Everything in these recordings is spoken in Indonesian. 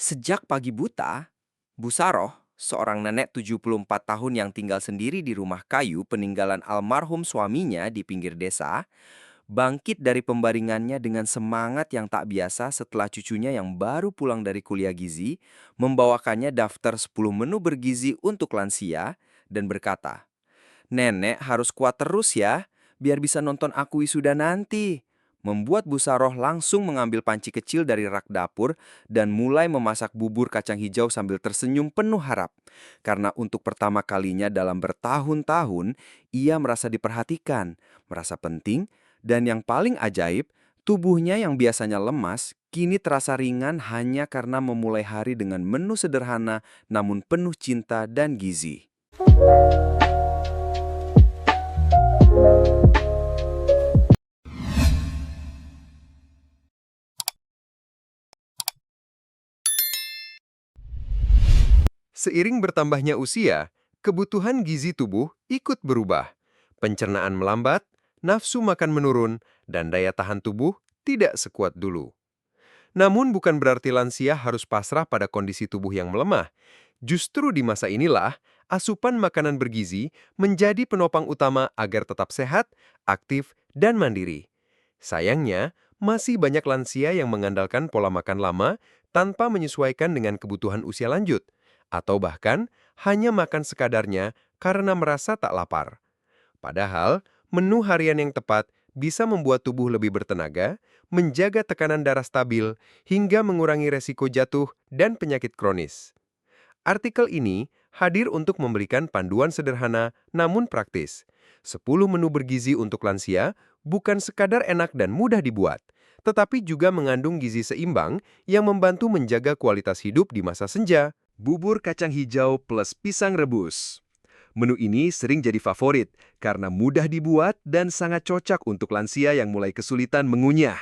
Sejak pagi buta, Bu Saroh, seorang nenek 74 tahun yang tinggal sendiri di rumah kayu peninggalan almarhum suaminya di pinggir desa, bangkit dari pembaringannya dengan semangat yang tak biasa setelah cucunya yang baru pulang dari kuliah gizi membawakannya daftar 10 menu bergizi untuk lansia dan berkata, "Nenek harus kuat terus ya, biar bisa nonton aku wisuda nanti." Membuat Bu Saroh langsung mengambil panci kecil dari rak dapur dan mulai memasak bubur kacang hijau sambil tersenyum penuh harap. Karena untuk pertama kalinya dalam bertahun-tahun, ia merasa diperhatikan, merasa penting, dan yang paling ajaib, tubuhnya yang biasanya lemas, kini terasa ringan hanya karena memulai hari dengan menu sederhana namun penuh cinta dan gizi. Seiring bertambahnya usia, kebutuhan gizi tubuh ikut berubah. Pencernaan melambat, nafsu makan menurun, dan daya tahan tubuh tidak sekuat dulu. Namun bukan berarti lansia harus pasrah pada kondisi tubuh yang melemah. Justru di masa inilah, asupan makanan bergizi menjadi penopang utama agar tetap sehat, aktif, dan mandiri. Sayangnya, masih banyak lansia yang mengandalkan pola makan lama tanpa menyesuaikan dengan kebutuhan usia lanjut, atau bahkan hanya makan sekadarnya karena merasa tak lapar. Padahal, menu harian yang tepat bisa membuat tubuh lebih bertenaga, menjaga tekanan darah stabil, hingga mengurangi resiko jatuh dan penyakit kronis. Artikel ini hadir untuk memberikan panduan sederhana namun praktis. 10 menu bergizi untuk lansia bukan sekadar enak dan mudah dibuat, tetapi juga mengandung gizi seimbang yang membantu menjaga kualitas hidup di masa senja. Bubur kacang hijau plus pisang rebus. Menu ini sering jadi favorit karena mudah dibuat dan sangat cocok untuk lansia yang mulai kesulitan mengunyah.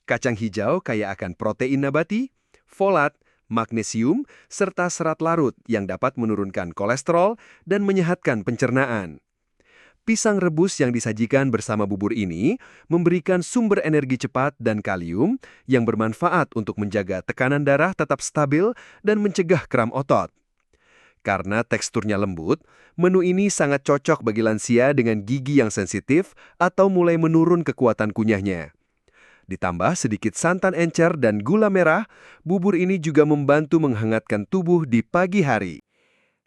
Kacang hijau kaya akan protein nabati, folat, magnesium, serta serat larut yang dapat menurunkan kolesterol dan menyehatkan pencernaan. Pisang rebus yang disajikan bersama bubur ini memberikan sumber energi cepat dan kalium yang bermanfaat untuk menjaga tekanan darah tetap stabil dan mencegah kram otot. Karena teksturnya lembut, menu ini sangat cocok bagi lansia dengan gigi yang sensitif atau mulai menurun kekuatan kunyahnya. Ditambah sedikit santan encer dan gula merah, bubur ini juga membantu menghangatkan tubuh di pagi hari.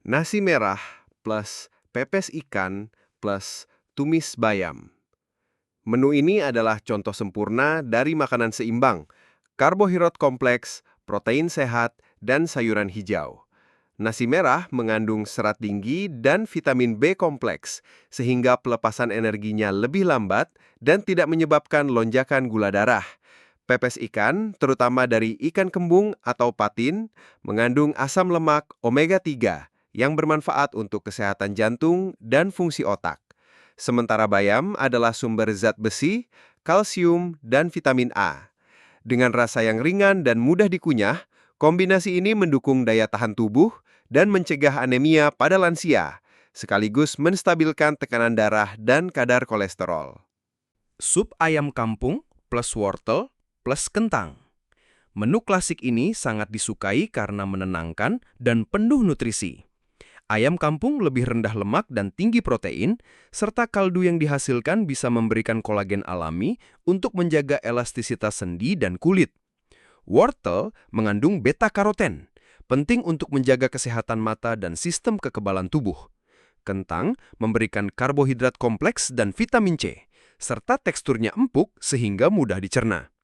Nasi merah plus pepes ikan plus tumis bayam. Menu ini adalah contoh sempurna dari makanan seimbang, karbohidrat kompleks, protein sehat, dan sayuran hijau. Nasi merah mengandung serat tinggi dan vitamin B kompleks, sehingga pelepasan energinya lebih lambat dan tidak menyebabkan lonjakan gula darah. Pepes ikan, terutama dari ikan kembung atau patin, mengandung asam lemak omega 3 yang bermanfaat untuk kesehatan jantung dan fungsi otak. Sementara bayam adalah sumber zat besi, kalsium, dan vitamin A. Dengan rasa yang ringan dan mudah dikunyah, kombinasi ini mendukung daya tahan tubuh dan mencegah anemia pada lansia, sekaligus menstabilkan tekanan darah dan kadar kolesterol. Sup ayam kampung plus wortel plus kentang. Menu klasik ini sangat disukai karena menenangkan dan penuh nutrisi. Ayam kampung lebih rendah lemak dan tinggi protein, serta kaldu yang dihasilkan bisa memberikan kolagen alami untuk menjaga elastisitas sendi dan kulit. Wortel mengandung beta-karoten, penting untuk menjaga kesehatan mata dan sistem kekebalan tubuh. Kentang memberikan karbohidrat kompleks dan vitamin C, serta teksturnya empuk sehingga mudah dicerna.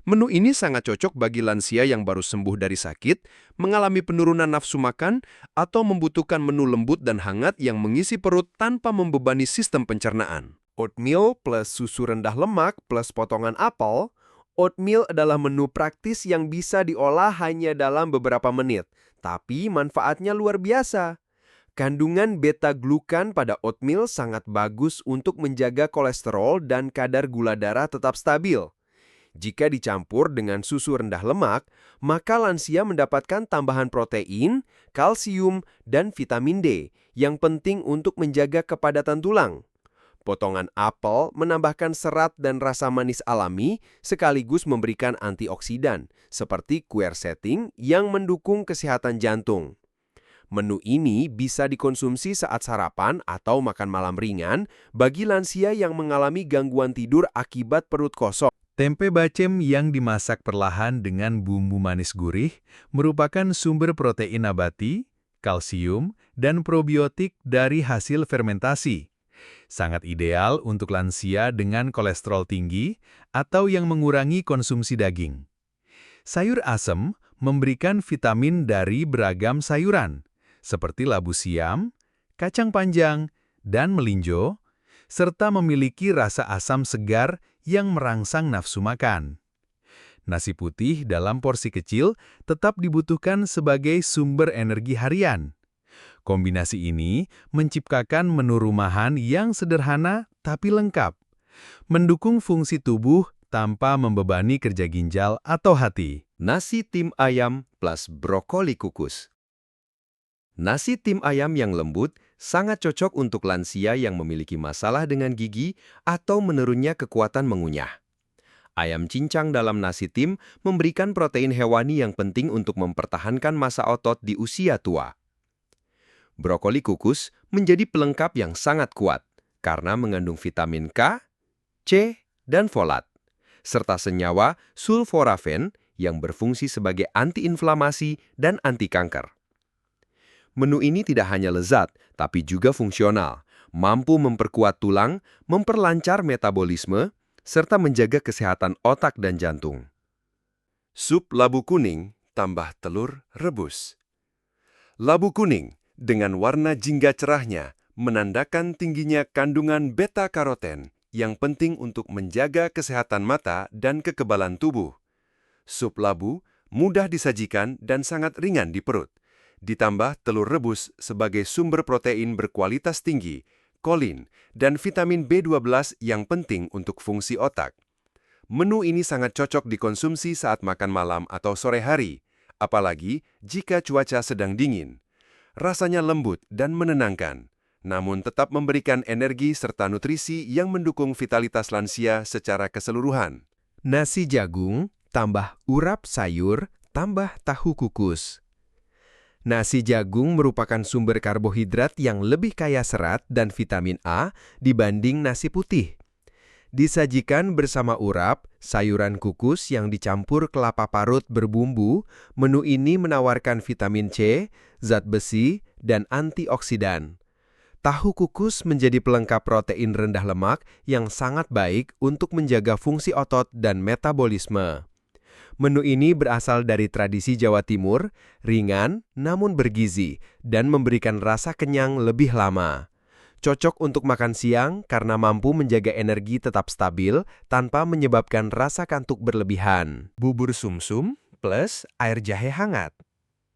Menu ini sangat cocok bagi lansia yang baru sembuh dari sakit, mengalami penurunan nafsu makan, atau membutuhkan menu lembut dan hangat yang mengisi perut tanpa membebani sistem pencernaan. Oatmeal plus susu rendah lemak plus potongan apel. Oatmeal adalah menu praktis yang bisa diolah hanya dalam beberapa menit, tapi manfaatnya luar biasa. Kandungan beta-glukan pada oatmeal sangat bagus untuk menjaga kolesterol dan kadar gula darah tetap stabil. Jika dicampur dengan susu rendah lemak, maka lansia mendapatkan tambahan protein, kalsium, dan vitamin D yang penting untuk menjaga kepadatan tulang. Potongan apel menambahkan serat dan rasa manis alami sekaligus memberikan antioksidan, seperti quercetin yang mendukung kesehatan jantung. Menu ini bisa dikonsumsi saat sarapan atau makan malam ringan bagi lansia yang mengalami gangguan tidur akibat perut kosong. Tempe bacem yang dimasak perlahan dengan bumbu manis gurih merupakan sumber protein nabati, kalsium, dan probiotik dari hasil fermentasi. Sangat ideal untuk lansia dengan kolesterol tinggi atau yang mengurangi konsumsi daging. Sayur asem memberikan vitamin dari beragam sayuran, seperti labu siam, kacang panjang, dan melinjo, serta memiliki rasa asam segar yang merangsang nafsu makan. Nasi putih dalam porsi kecil tetap dibutuhkan sebagai sumber energi harian. Kombinasi ini menciptakan menu rumahan yang sederhana tapi lengkap, mendukung fungsi tubuh tanpa membebani kerja ginjal atau hati. Nasi tim ayam plus brokoli kukus. Nasi tim ayam yang lembut sangat cocok untuk lansia yang memiliki masalah dengan gigi atau menurunnya kekuatan mengunyah. Ayam cincang dalam nasi tim memberikan protein hewani yang penting untuk mempertahankan massa otot di usia tua. Brokoli kukus menjadi pelengkap yang sangat kuat karena mengandung vitamin K, C, dan folat, serta senyawa sulforafen yang berfungsi sebagai antiinflamasi dan anti kanker. Menu ini tidak hanya lezat, tapi juga fungsional, mampu memperkuat tulang, memperlancar metabolisme, serta menjaga kesehatan otak dan jantung. Sup labu kuning tambah telur rebus. Labu kuning dengan warna jingga cerahnya menandakan tingginya kandungan beta-karoten yang penting untuk menjaga kesehatan mata dan kekebalan tubuh. Sup labu mudah disajikan dan sangat ringan di perut. Ditambah telur rebus sebagai sumber protein berkualitas tinggi, kolin, dan vitamin B12 yang penting untuk fungsi otak. Menu ini sangat cocok dikonsumsi saat makan malam atau sore hari, apalagi jika cuaca sedang dingin. Rasanya lembut dan menenangkan, namun tetap memberikan energi serta nutrisi yang mendukung vitalitas lansia secara keseluruhan. Nasi jagung, tambah urap sayur, tambah tahu kukus. Nasi jagung merupakan sumber karbohidrat yang lebih kaya serat dan vitamin A dibanding nasi putih. Disajikan bersama urap, sayuran kukus yang dicampur kelapa parut berbumbu, menu ini menawarkan vitamin C, zat besi, dan antioksidan. Tahu kukus menjadi pelengkap protein rendah lemak yang sangat baik untuk menjaga fungsi otot dan metabolisme. Menu ini berasal dari tradisi Jawa Timur, ringan namun bergizi, dan memberikan rasa kenyang lebih lama. Cocok untuk makan siang karena mampu menjaga energi tetap stabil tanpa menyebabkan rasa kantuk berlebihan. Bubur sumsum plus air jahe hangat.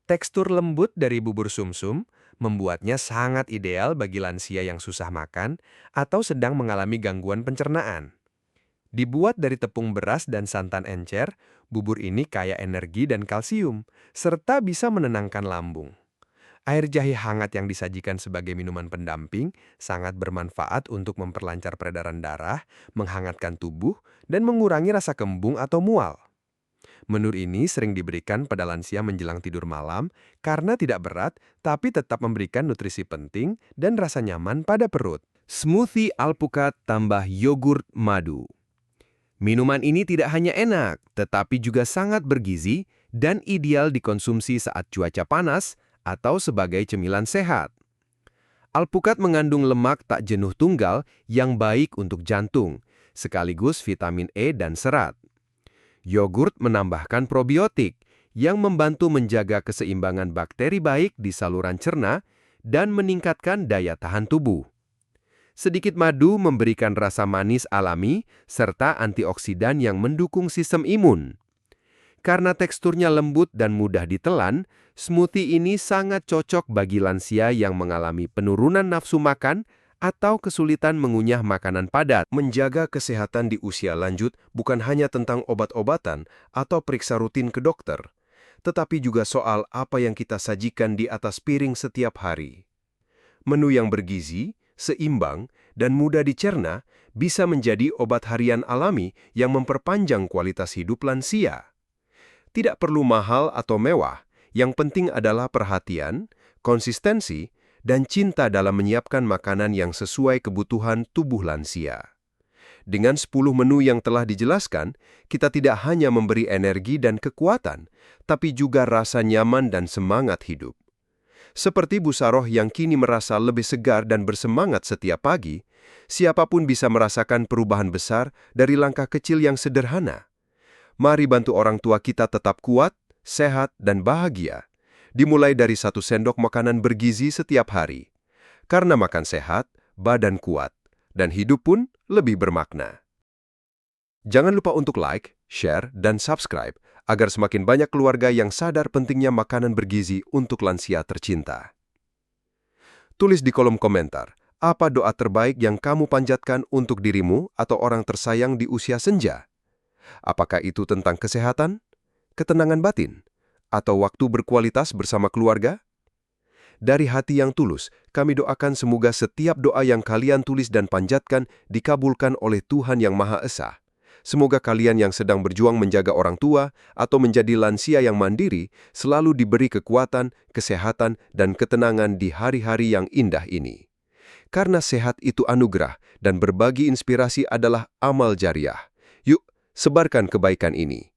Tekstur lembut dari bubur sumsum membuatnya sangat ideal bagi lansia yang susah makan atau sedang mengalami gangguan pencernaan. Dibuat dari tepung beras dan santan encer, bubur ini kaya energi dan kalsium, serta bisa menenangkan lambung. Air jahe hangat yang disajikan sebagai minuman pendamping sangat bermanfaat untuk memperlancar peredaran darah, menghangatkan tubuh, dan mengurangi rasa kembung atau mual. Menu ini sering diberikan pada lansia menjelang tidur malam karena tidak berat tapi tetap memberikan nutrisi penting dan rasa nyaman pada perut. Smoothie alpukat tambah yogurt madu. Minuman ini tidak hanya enak, tetapi juga sangat bergizi dan ideal dikonsumsi saat cuaca panas atau sebagai cemilan sehat. Alpukat mengandung lemak tak jenuh tunggal yang baik untuk jantung, sekaligus vitamin E dan serat. Yogurt menambahkan probiotik yang membantu menjaga keseimbangan bakteri baik di saluran cerna dan meningkatkan daya tahan tubuh. Sedikit madu memberikan rasa manis alami serta antioksidan yang mendukung sistem imun. Karena teksturnya lembut dan mudah ditelan, smoothie ini sangat cocok bagi lansia yang mengalami penurunan nafsu makan atau kesulitan mengunyah makanan padat. Menjaga kesehatan di usia lanjut bukan hanya tentang obat-obatan atau periksa rutin ke dokter, tetapi juga soal apa yang kita sajikan di atas piring setiap hari. Menu yang bergizi, seimbang, dan mudah dicerna, bisa menjadi obat harian alami yang memperpanjang kualitas hidup lansia. Tidak perlu mahal atau mewah, yang penting adalah perhatian, konsistensi, dan cinta dalam menyiapkan makanan yang sesuai kebutuhan tubuh lansia. Dengan 10 menu yang telah dijelaskan, kita tidak hanya memberi energi dan kekuatan, tapi juga rasa nyaman dan semangat hidup. Seperti Bu Saroh yang kini merasa lebih segar dan bersemangat setiap pagi, siapapun bisa merasakan perubahan besar dari langkah kecil yang sederhana. Mari bantu orang tua kita tetap kuat, sehat, dan bahagia. Dimulai dari 1 sendok makanan bergizi setiap hari. Karena makan sehat, badan kuat, dan hidup pun lebih bermakna. Jangan lupa untuk like, share, dan subscribe agar semakin banyak keluarga yang sadar pentingnya makanan bergizi untuk lansia tercinta. Tulis di kolom komentar, apa doa terbaik yang kamu panjatkan untuk dirimu atau orang tersayang di usia senja? Apakah itu tentang kesehatan, ketenangan batin, atau waktu berkualitas bersama keluarga? Dari hati yang tulus, kami doakan semoga setiap doa yang kalian tulis dan panjatkan dikabulkan oleh Tuhan Yang Maha Esa. Semoga kalian yang sedang berjuang menjaga orang tua atau menjadi lansia yang mandiri selalu diberi kekuatan, kesehatan, dan ketenangan di hari-hari yang indah ini. Karena sehat itu anugerah dan berbagi inspirasi adalah amal jariah. Yuk, sebarkan kebaikan ini.